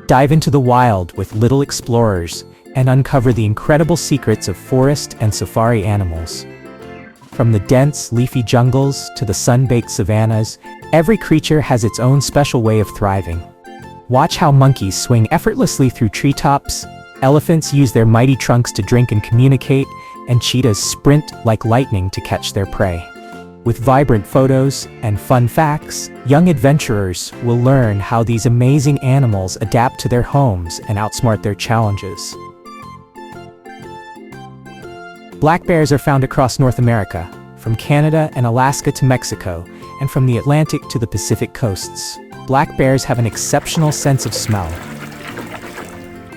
Dive into the wild with little explorers and uncover the incredible secrets of forest and safari animals. From the dense, leafy jungles to the sun-baked savannas, every creature has its own special way of thriving. Watch how monkeys swing effortlessly through treetops, elephants use their mighty trunks to drink and communicate, and cheetahs sprint like lightning to catch their prey. With vibrant photos and fun facts, young adventurers will learn how these amazing animals adapt to their homes and outsmart their challenges. Black bears are found across North America, from Canada and Alaska to Mexico, and from the Atlantic to the Pacific coasts. Black bears have an exceptional sense of smell,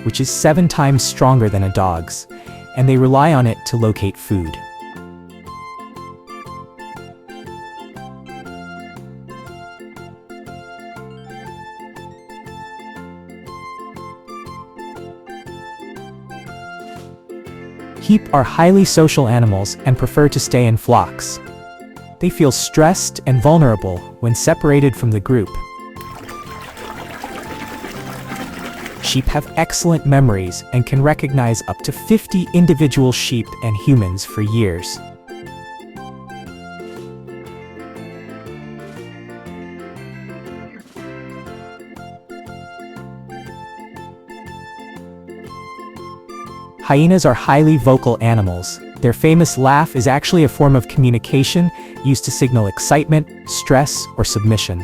which is 7 times stronger than a dog's, and they rely on it to locate food. Sheep are highly social animals and prefer to stay in flocks. They feel stressed and vulnerable when separated from the group. Sheep have excellent memories and can recognize up to 50 individual sheep and humans for years. Hyenas are highly vocal animals. Their famous laugh is actually a form of communication used to signal excitement, stress, or submission.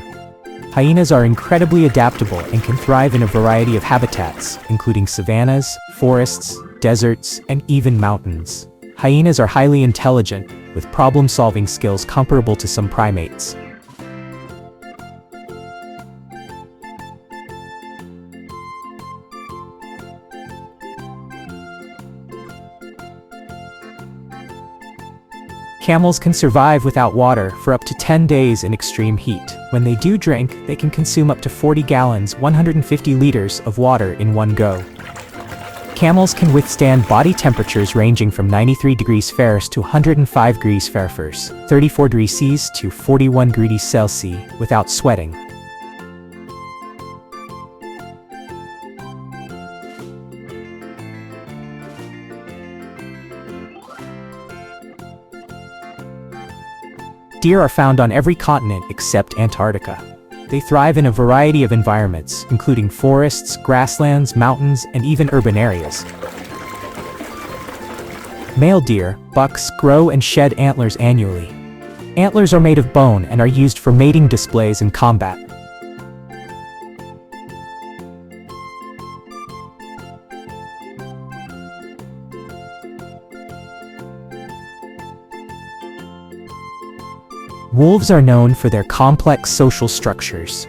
Hyenas are incredibly adaptable and can thrive in a variety of habitats, including savannas, forests, deserts, and even mountains. Hyenas are highly intelligent, with problem-solving skills comparable to some primates. Camels can survive without water for up to 10 days in extreme heat. When they do drink, they can consume up to 40 gallons, 150 liters of water in one go. Camels can withstand body temperatures ranging from 93 degrees Fahrenheit to 105 degrees Fahrenheit, 34 degrees Celsius to 41 degrees Celsius, without sweating. Deer are found on every continent except Antarctica. They thrive in a variety of environments, including forests, grasslands, mountains, and even urban areas. Male deer, bucks, grow and shed antlers annually. Antlers are made of bone and are used for mating displays and combat. Wolves are known for their complex social structures.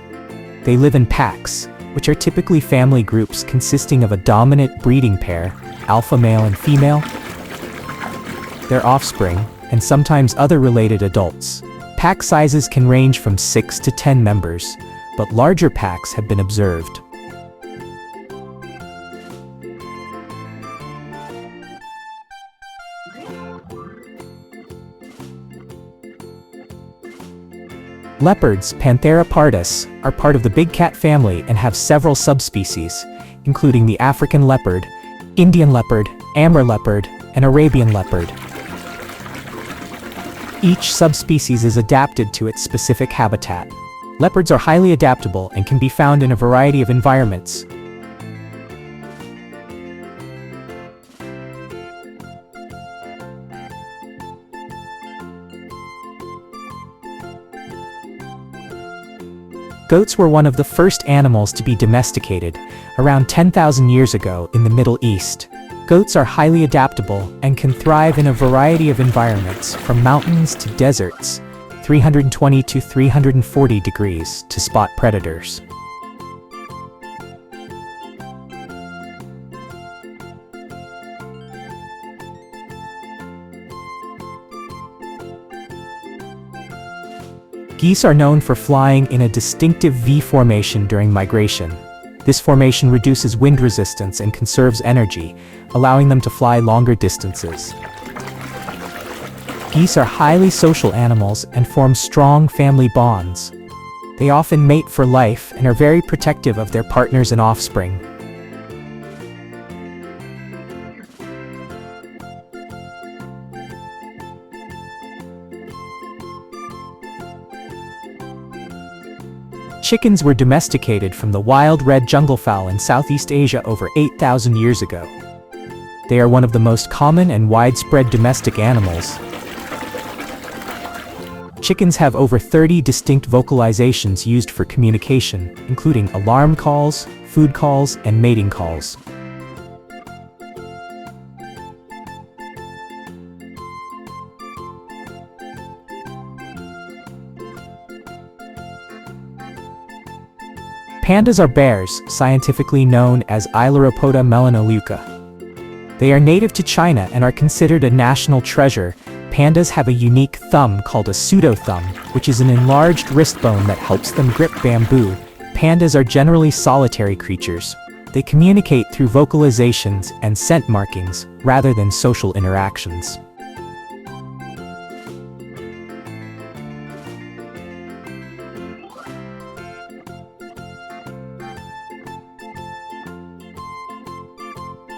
They live in packs, which are typically family groups consisting of a dominant breeding pair, alpha male and female, their offspring, and sometimes other related adults. Pack sizes can range from 6 to 10 members, but larger packs have been observed. Leopards, Panthera pardus, are part of the big cat family and have several subspecies, including the African leopard, Indian leopard, Amur leopard, and Arabian leopard. Each subspecies is adapted to its specific habitat. Leopards are highly adaptable and can be found in a variety of environments. Goats were one of the first animals to be domesticated, around 10,000 years ago in the Middle East. Goats are highly adaptable and can thrive in a variety of environments, from mountains to deserts, 320 to 340 degrees, to spot predators. Geese are known for flying in a distinctive V formation during migration. This formation reduces wind resistance and conserves energy, allowing them to fly longer distances. Geese are highly social animals and form strong family bonds. They often mate for life and are very protective of their partners and offspring. Chickens were domesticated from the wild red junglefowl in Southeast Asia over 8,000 years ago. They are one of the most common and widespread domestic animals. Chickens have over 30 distinct vocalizations used for communication, including alarm calls, food calls, and mating calls. Pandas are bears, scientifically known as Ailuropoda melanoleuca. They are native to China and are considered a national treasure. Pandas have a unique thumb called a pseudo-thumb, which is an enlarged wrist bone that helps them grip bamboo. Pandas are generally solitary creatures. They communicate through vocalizations and scent markings, rather than social interactions.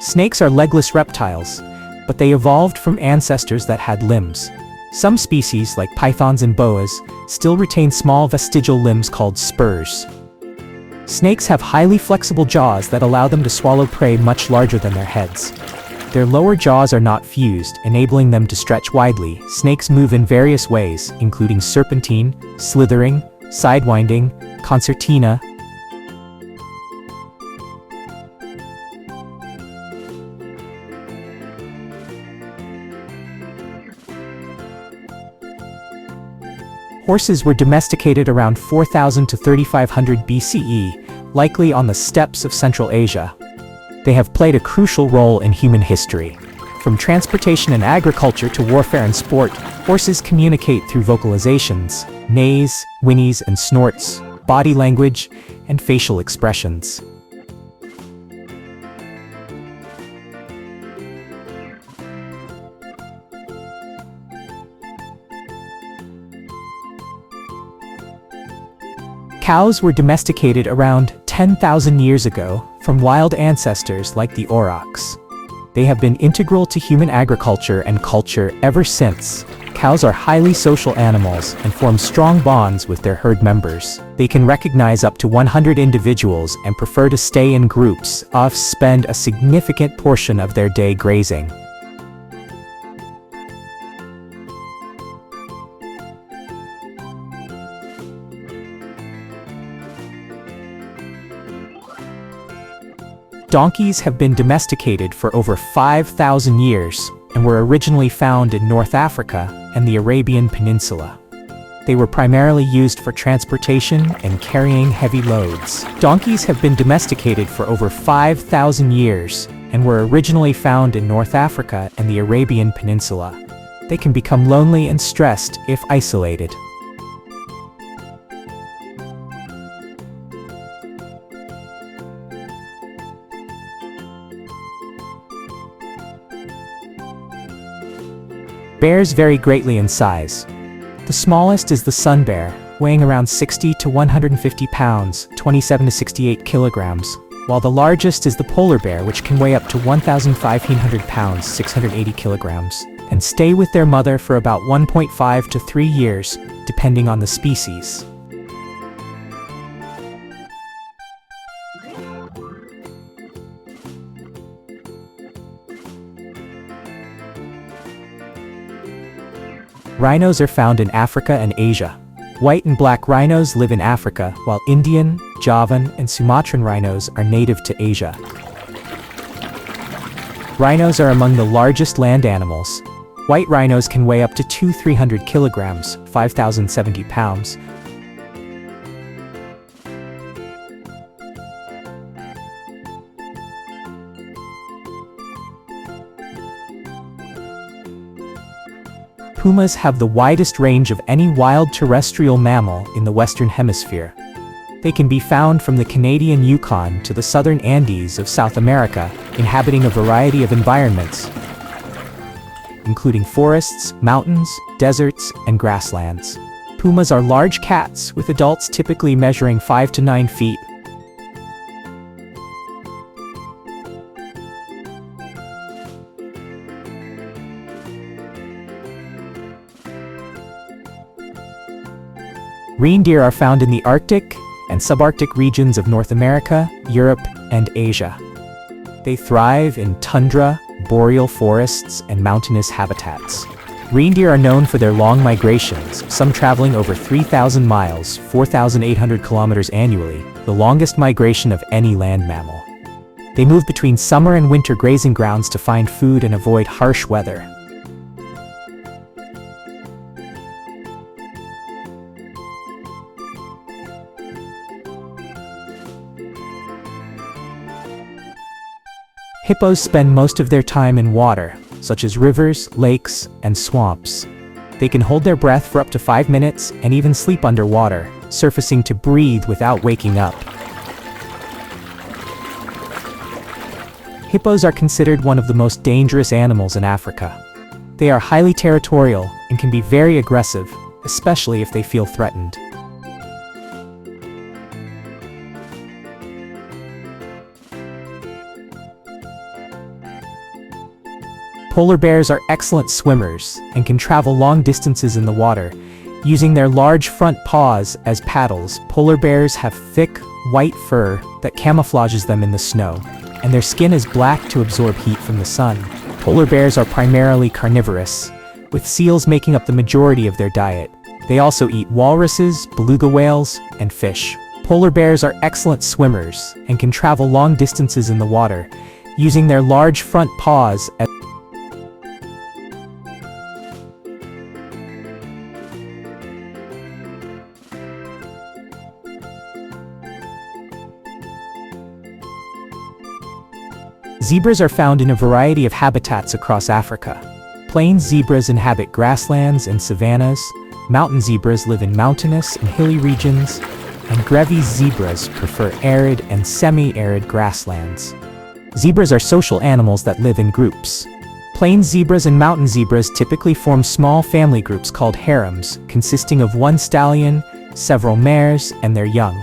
Snakes are legless reptiles, but they evolved from ancestors that had limbs. Some species, like pythons and boas, still retain small vestigial limbs called spurs. Snakes have highly flexible jaws that allow them to swallow prey much larger than their heads. Their lower jaws are not fused, enabling them to stretch widely. Snakes move in various ways, including serpentine, slithering, sidewinding, concertina. Horses were domesticated around 4000 to 3500 BCE, likely on the steppes of Central Asia. They have played a crucial role in human history. From transportation and agriculture to warfare and sport, horses communicate through vocalizations, neighs, whinnies and snorts, body language, and facial expressions. Cows were domesticated around 10,000 years ago from wild ancestors like the aurochs. They have been integral to human agriculture and culture ever since. Cows are highly social animals and form strong bonds with their herd members. They can recognize up to 100 individuals and prefer to stay in groups, often spend a significant portion of their day grazing. Donkeys have been domesticated for over 5,000 years and were originally found in North Africa and the Arabian Peninsula. They were primarily used for transportation and carrying heavy loads. Donkeys have been domesticated for over 5,000 years and were originally found in North Africa and the Arabian Peninsula. They can become lonely and stressed if isolated. Bears vary greatly in size. The smallest is the sun bear, weighing around 60 to 150 pounds, 27 to 68 kilograms, while the largest is the polar bear, which can weigh up to 1,500 pounds, 680 kilograms, and stay with their mother for about 1.5 to 3 years, depending on the species. Rhinos are found in Africa and Asia. White and black rhinos live in Africa, while Indian, Javan, and Sumatran rhinos are native to Asia. Rhinos are among the largest land animals. White rhinos can weigh up to 200-300 kilograms, 5,070 pounds. Pumas have the widest range of any wild terrestrial mammal in the Western Hemisphere. They can be found from the Canadian Yukon to the southern Andes of South America, inhabiting a variety of environments, including forests, mountains, deserts, and grasslands. Pumas are large cats, with adults typically measuring 5 to 9 feet. Reindeer are found in the Arctic and subarctic regions of North America, Europe, and Asia. They thrive in tundra, boreal forests, and mountainous habitats. Reindeer are known for their long migrations, some traveling over 3,000 miles, 4,800 kilometers annually, the longest migration of any land mammal. They move between summer and winter grazing grounds to find food and avoid harsh weather. Hippos spend most of their time in water, such as rivers, lakes, and swamps. They can hold their breath for up to 5 minutes and even sleep underwater, surfacing to breathe without waking up. Hippos are considered one of the most dangerous animals in Africa. They are highly territorial and can be very aggressive, especially if they feel threatened. Polar bears are excellent swimmers and can travel long distances in the water. Using their large front paws as paddles, polar bears have thick, white fur that camouflages them in the snow, and their skin is black to absorb heat from the sun. Polar bears are primarily carnivorous, with seals making up the majority of their diet. They also eat walruses, beluga whales, and fish. Polar bears are excellent swimmers and can travel long distances in the water, using their large front paws as Zebras are found in a variety of habitats across Africa. Plains zebras inhabit grasslands and savannas, mountain zebras live in mountainous and hilly regions, and grassy zebras prefer arid and semi-arid grasslands. Zebras are social animals that live in groups. Plains zebras and mountain zebras typically form small family groups called harems, consisting of one stallion, several mares, and their young.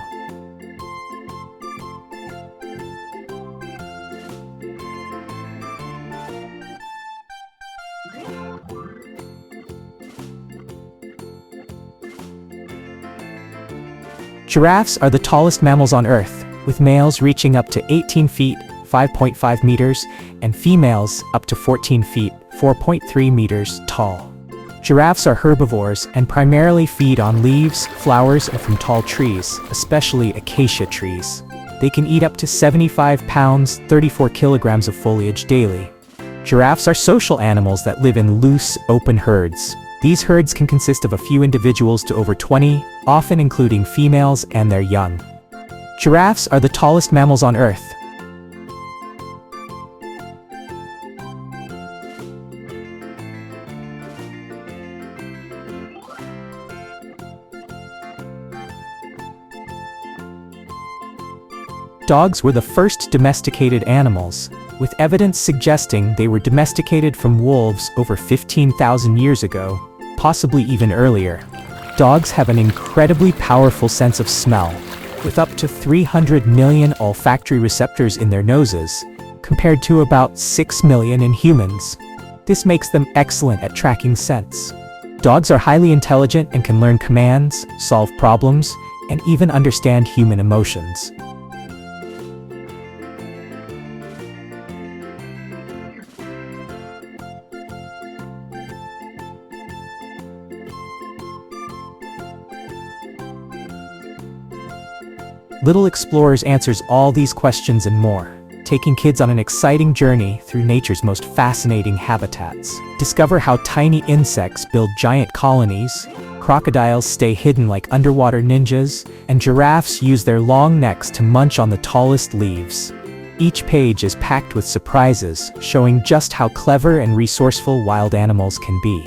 Giraffes are the tallest mammals on Earth, with males reaching up to 18 feet, 5.5 meters, and females up to 14 feet, 4.3 meters tall. Giraffes are herbivores and primarily feed on leaves, flowers, and from tall trees, especially acacia trees. They can eat up to 75 pounds, 34 kilograms of foliage daily. Giraffes are social animals that live in loose, open herds. These herds can consist of a few individuals to over 20, often including females and their young. Giraffes are the tallest mammals on Earth. Dogs were the first domesticated animals, with evidence suggesting they were domesticated from wolves over 15,000 years ago, possibly even earlier. Dogs have an incredibly powerful sense of smell, with up to 300 million olfactory receptors in their noses, compared to about 6 million in humans. This makes them excellent at tracking scents. Dogs are highly intelligent and can learn commands, solve problems, and even understand human emotions. Little Explorers answers all these questions and more, taking kids on an exciting journey through nature's most fascinating habitats. Discover how tiny insects build giant colonies, crocodiles stay hidden like underwater ninjas, and giraffes use their long necks to munch on the tallest leaves. Each page is packed with surprises, showing just how clever and resourceful wild animals can be.